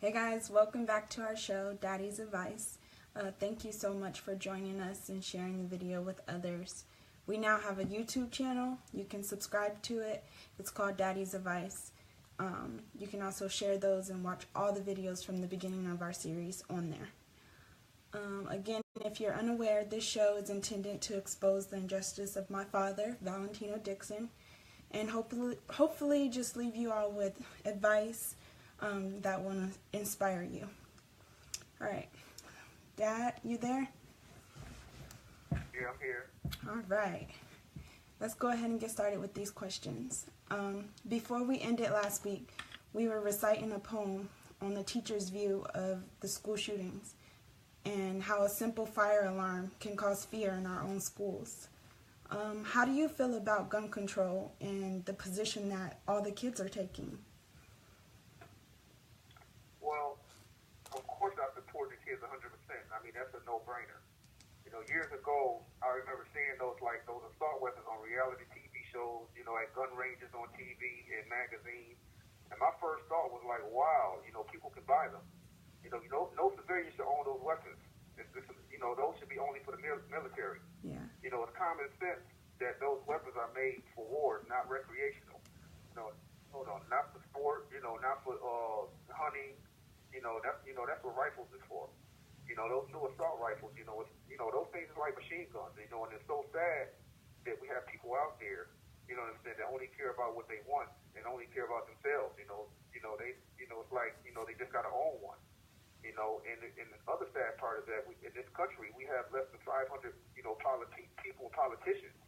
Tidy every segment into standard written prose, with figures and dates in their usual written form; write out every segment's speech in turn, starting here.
Hey guys, welcome back to our show, Daddy's Advice. Thank you so much for joining us and sharing the video with others. We now have a YouTube channel. You can subscribe to it. It's called Daddy's Advice. You can also share those and watch all the videos from the beginning of our series on there. Again, if you're unaware, this show is intended to expose the injustice of my father, Valentina Dixon, and hopefully just leave you all with advice that will inspire you. All right. Dad, you there? Yeah, I'm here. All right. Let's go ahead and get started with these questions. Before we ended last week, we were reciting a poem on the teacher's view of the school shootings and how a simple fire alarm can cause fear in our own schools. How do you feel about gun control and the position that all the kids are taking? Well, of course I support the kids 100%. I mean, that's a no-brainer. You know, years ago, I remember seeing those assault weapons on reality TV shows, you know, at gun ranges on TV and magazines. And my first thought was like, wow, you know, people can buy them. You know, no civilian should own those weapons. You know, those should be only for the military. Yeah. You know, it's common sense that those weapons are made for war, not recreational. Not for sport. You know, not for hunting. That's what rifles is for. You know, those new assault rifles. Those things are like machine guns. You know, and it's so sad that we have people out there. You know what I'm saying? That only care about what they want and only care about themselves. It's like they just gotta own one. You know, and the other sad part is that in this country, we have less than 500, people and politicians,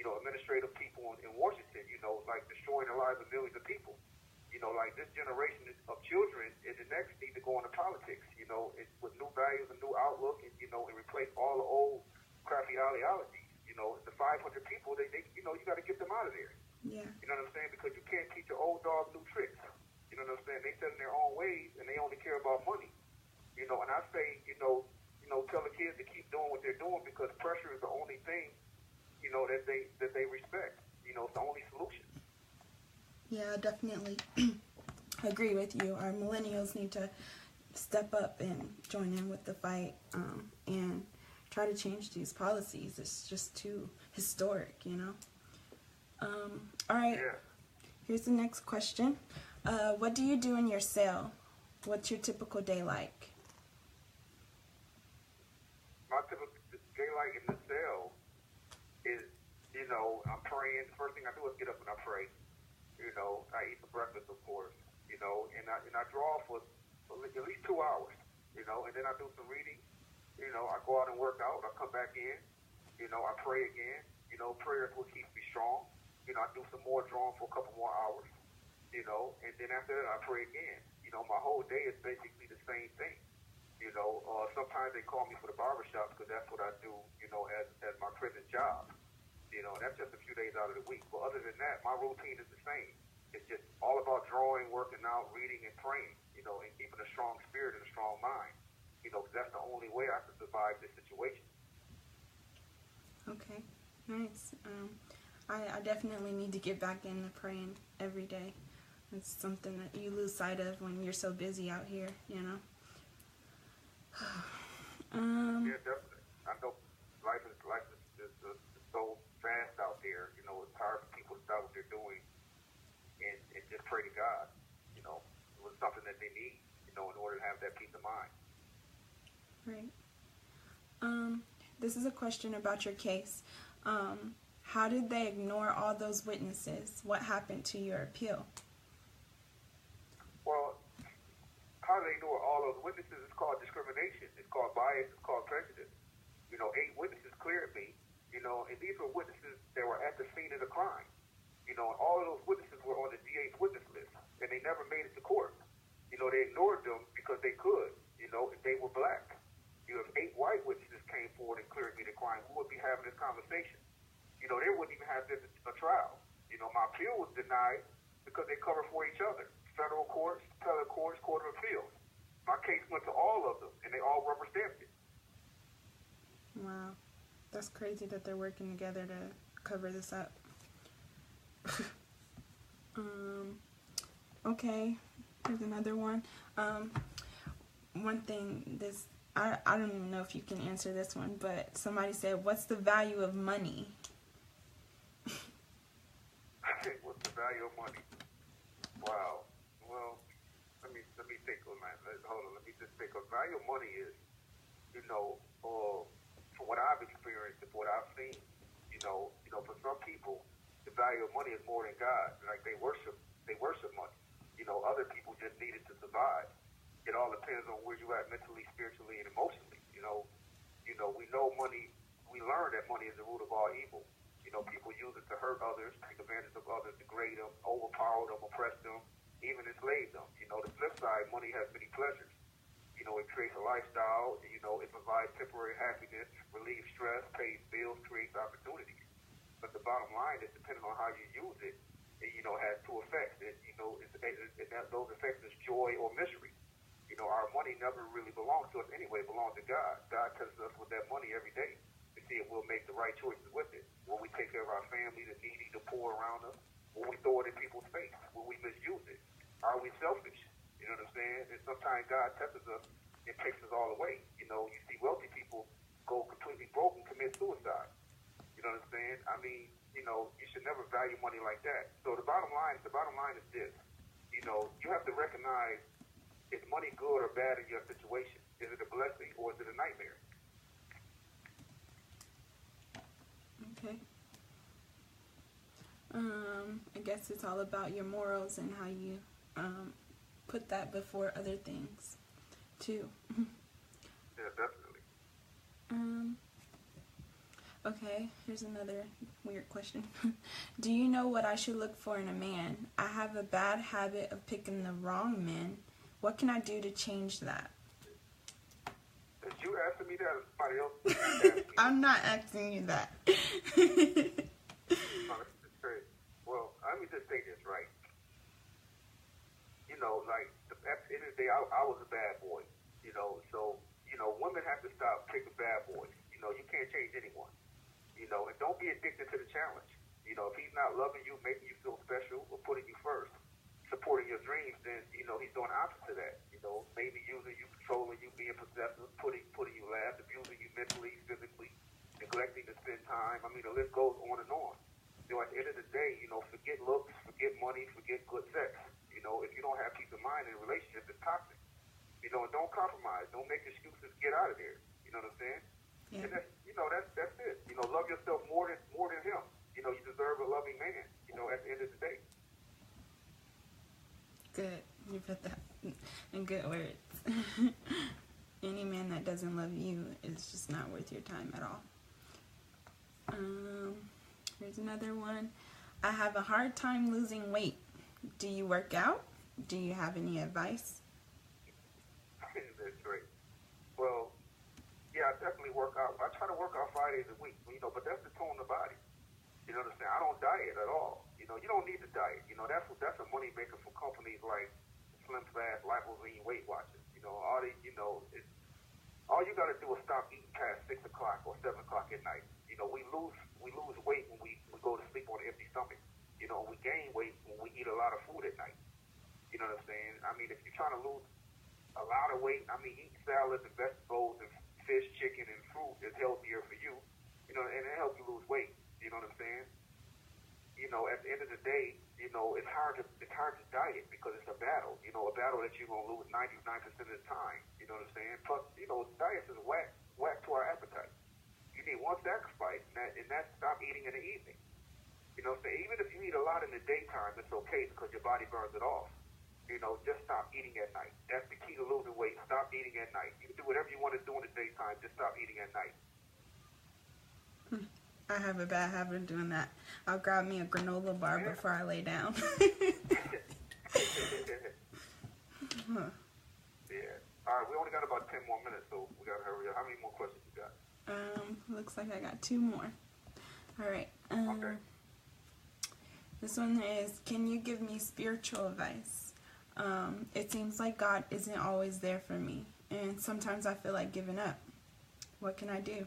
administrative people in Washington, like destroying the lives of millions of people. You know, like this generation of children and the next need to go into politics, with new values and new outlook and replace all the old crappy ideologies. The 500 people, they you got to get them out of there. Yeah. You know what I'm saying? Because you can't teach an old dog new tricks. You know what I'm saying? They set in their own ways and they only care about money. And I say, tell the kids to keep doing what they're doing because pressure is the only thing, that they respect. It's the only solution. Yeah, definitely agree with you. Our millennials need to step up and join in with the fight and try to change these policies. It's just too historic, All right, Yeah. Here's the next question. What do you do in your cell? What's your typical day like? My typical day like in the cell is, I'm praying. The first thing I do is get up and I pray. I eat for breakfast, of course, and I draw for at least 2 hours, and then I do some reading. I go out and work out. I come back in, I pray again. Prayer is what keeps me strong. I do some more drawing for a couple more hours, and then after that I pray again. My whole day is basically the same thing. Sometimes they call me for the barbershop because that's what I do, as my prison job. That's just a few days out of the week. But other than that, my routine is the same. It's just all about drawing, working out, reading, and praying, and keeping a strong spirit and a strong mind. Because that's the only way I can survive this situation. Okay, nice. I definitely need to get back into praying every day. It's something that you lose sight of when you're so busy out here, Yeah, definitely. I know life is so fast out there. It's hard for people to stop what they're doing and just pray to God. It was something that they need, in order to have that peace of mind. Right. This is a question about your case. How did they ignore all those witnesses? What happened to your appeal? Well, how do they ignore all those witnesses? It's called discrimination. It's called bias. It's called prejudice. 8 witnesses cleared me, and these were witnesses that were at the scene of the crime. And all of those witnesses were on the DA's witness list, and they never made it to court. They ignored them because they could, if they were black. If 8 white witnesses came forward and cleared me the crime, we would be having this conversation. They wouldn't even have this a trial. My appeal was denied because they cover for each other. Federal courts, appellate courts, court of appeals. My case went to all of them, and they all rubber stamped it. Wow. That's crazy that they're working together to cover this up. Okay. Here's another one. One thing, I don't even know if you can answer this one, but somebody said, what's the value of money? What's the value of money? Wow. Well, let me think on that. Hold on, let me just think. The value of money is, from what I've experienced and what I've seen, for some people, the value of money is more than God. Like they worship money. Other people just need it to survive. It all depends on where you at mentally, spiritually, and emotionally. We know money. We learn that money is the root of all evil. People use it to hurt others, take advantage of others, degrade them, overpower them, oppress them, even enslave them. The flip side, money has many pleasures. It creates a lifestyle. It provides temporary happiness, relieves stress, pays bills, creates opportunities. But the bottom line is, depending on how you use it, has two effects. Those effects is joy or misery. Our money never really belongs to us anyway. It belongs to God. God tells us with that money every day to see if we'll make the right choices with it. Will we take care of our family, the needy, the poor around us? Will we throw it in people's face? Will we misuse it? Are we selfish? You know what I'm saying? And sometimes God tests us and takes us all away. You see wealthy people go completely broke and commit suicide. You know what I'm saying? I mean, you should never value money like that. So the bottom line is this. You have to recognize, is money good or bad in your situation? Is it a blessing or is it a nightmare? Okay. I guess it's all about your morals and how you put that before other things, too. Yeah, definitely. Okay, here's another weird question. Do you know what I should look for in a man? I have a bad habit of picking the wrong men. What can I do to change that? Did you ask me that or somebody else? I'm not asking you that. Well, let me just say this, right? At the end of the day, I was a bad boy, so, women have to stop picking bad boys. You can't change anyone, and don't be addicted to the challenge. If he's not loving you, making you feel special, or putting you first, supporting your dreams, then, he's doing the opposite of that. Maybe using you, controlling you, being possessive, putting you last, abusing you mentally, physically, neglecting to spend time. I mean, the list goes on and on. At the end of the day, forget looks, forget money, forget good sex. If you don't have peace of mind in a relationship, it's toxic. And don't compromise. Don't make excuses. Get out of there. You know what I'm saying? Yeah. And that's it. Love yourself more than him. You deserve a loving man. At the end of the day. Good. You put that in good words. Any man that doesn't love you is just not worth your time at all. Here's another one. I have a hard time losing weight. Do you work out? Do you have any advice? That's great. Well, yeah, I definitely work out. I try to work out 5 days a week, but that's to tone the body. You know what I'm saying? I don't diet at all. You don't need to diet. That's a money maker for companies like Slim Fast, Lipozene, Weight Watchers. All you got to do is stop eating past 6 o'clock or 7 o'clock at night. We lose weight when we go to sleep on an empty stomach. We gain weight when we eat a lot of food at night. You know what I'm saying? I mean, if you're trying to lose a lot of weight, eating salads and vegetables and fish, chicken, and fruit is healthier for you. And it helps you lose weight. You know what I'm saying? At the end of the day, it's hard to diet because it's a battle. A battle that you're gonna lose 99% of the time. You know what I'm saying? Plus, diets is whack to our appetite. You need one sacrifice, and that's stop eating in the evening. So even if you eat a lot in the daytime, it's okay because your body burns it off. Just stop eating at night. That's the key to losing weight. Stop eating at night. You can do whatever you want to do in the daytime. Just stop eating at night. I have a bad habit of doing that. I'll grab me a granola bar before I lay down. Yeah. All right, we only got about 10 more minutes, so we got to hurry up. How many more questions you got? Looks like I got 2 more. All right. Okay. This one is, can you give me spiritual advice? It seems like God isn't always there for me, and sometimes I feel like giving up. What can I do?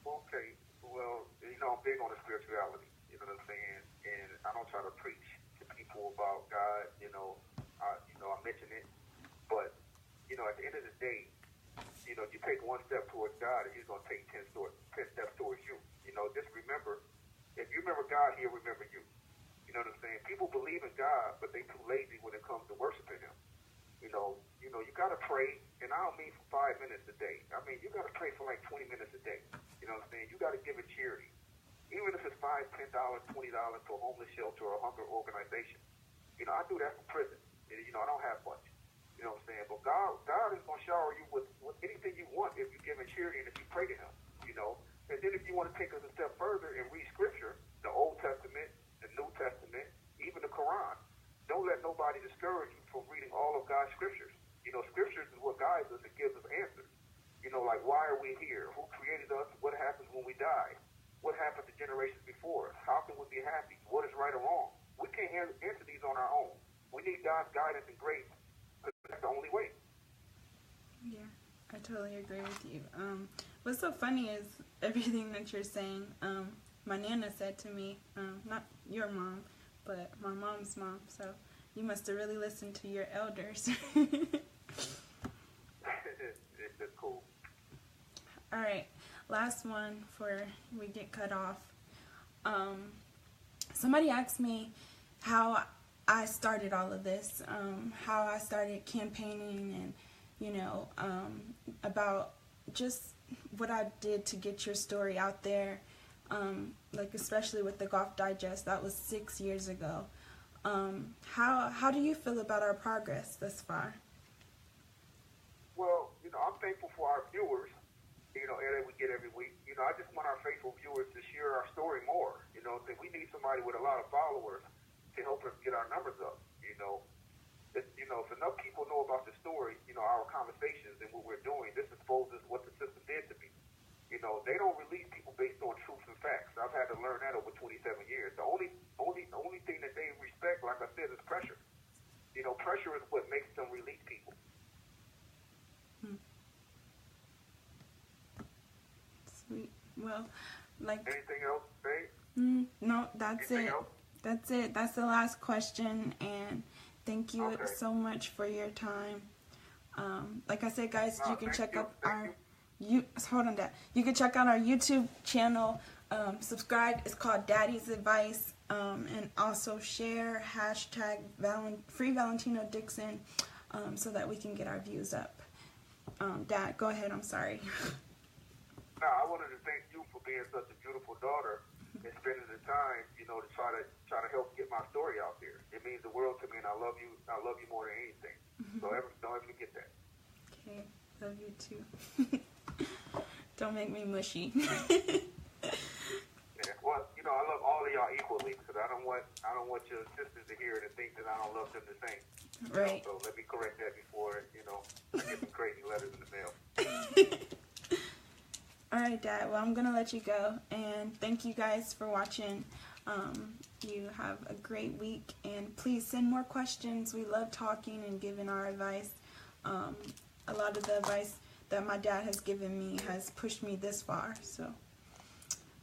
Okay. Well, I'm big on the spirituality. You know what I'm saying? And I don't try to preach to people people about God. I mention it, but at the end of the day, you take one step towards God, and He's going to take 10 steps towards you. Just remember, if you remember God, He'll remember you. You know what I'm saying? People believe in God, but they too lazy when it comes to worshiping Him. You got to pray, and I don't mean for 5 minutes a day. I mean, you got to pray for like 20 minutes a day. You know what I'm saying? You got to give it charity. Even if it's $5, $10, $20 to a homeless shelter or a hunger organization. I do that for prison. I don't have much. You know what I'm saying? But God is going to shower you with anything you want if you give in charity and if you pray to Him. And then if you want to take us a step further and read Scripture, the Old Testament, the New Testament, even the Quran, don't let nobody discourage you from reading all of God's Scriptures. Scriptures is what guides us and gives us answers. Like why are we here? Who created us? What happens when we die? What happened to generations before us? How can we be happy? What is right or wrong? We can't answer these on our own. We need God's guidance and grace, because that's the only way. Yeah, I totally agree with you. What's so funny is everything that you're saying. My Nana said to me, not your mom, but my mom's mom. So you must have really listened to your elders. It's cool. All right, last one before we get cut off. Somebody asked me how I started all of this, how I started campaigning, and about just what I did to get your story out there, like especially with the Golf Digest. That was 6 years ago. How do you feel about our progress thus far? Well, I'm thankful for our viewers, that we get every week. I just want our faithful viewers to share our story more. We need somebody with a lot of followers to help us get our numbers up. If enough people know about the story, our conversations and what we're doing, this exposes what the system did to me. They don't release people based on truth and facts. I've had to learn that over 27 years. The only thing that they respect, like I said, is pressure. Pressure is what makes them release people. Sweet. Well, like anything else, babe? No, that's anything it. Else? That's it. That's the last question, and thank you so much for your time. Like I said, guys, you can check out You can check out our YouTube channel. Subscribe. It's called Daddy's Advice. And also share Free Valentina Dixon, so that we can get our views up. Dad, go ahead. I'm sorry. No, I wanted to thank you for being such a beautiful daughter and spending the time, to try to help get my story out there. It means the world to me, and I love you. I love you more than anything. So don't ever forget that. Okay, love you too. Don't make me mushy. Yeah, well, I love all of y'all equally, because I don't want your sisters to hear it and think that I don't love them the same. Right. So let me correct that before I get some crazy letters in the mail. All right, Dad. Well, I'm gonna let you go, and thank you guys for watching. You have a great week, and please send more questions. We love talking and giving our advice. A lot of the advice that my dad has given me has pushed me this far. So,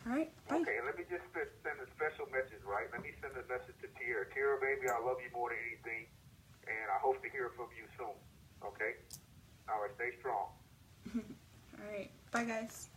all right, bye. Okay, let me just send a special message, right? Let me send a message to Tierra. Tierra, baby, I love you more than anything, and I hope to hear from you soon. Okay? All right, stay strong. All right, bye, guys.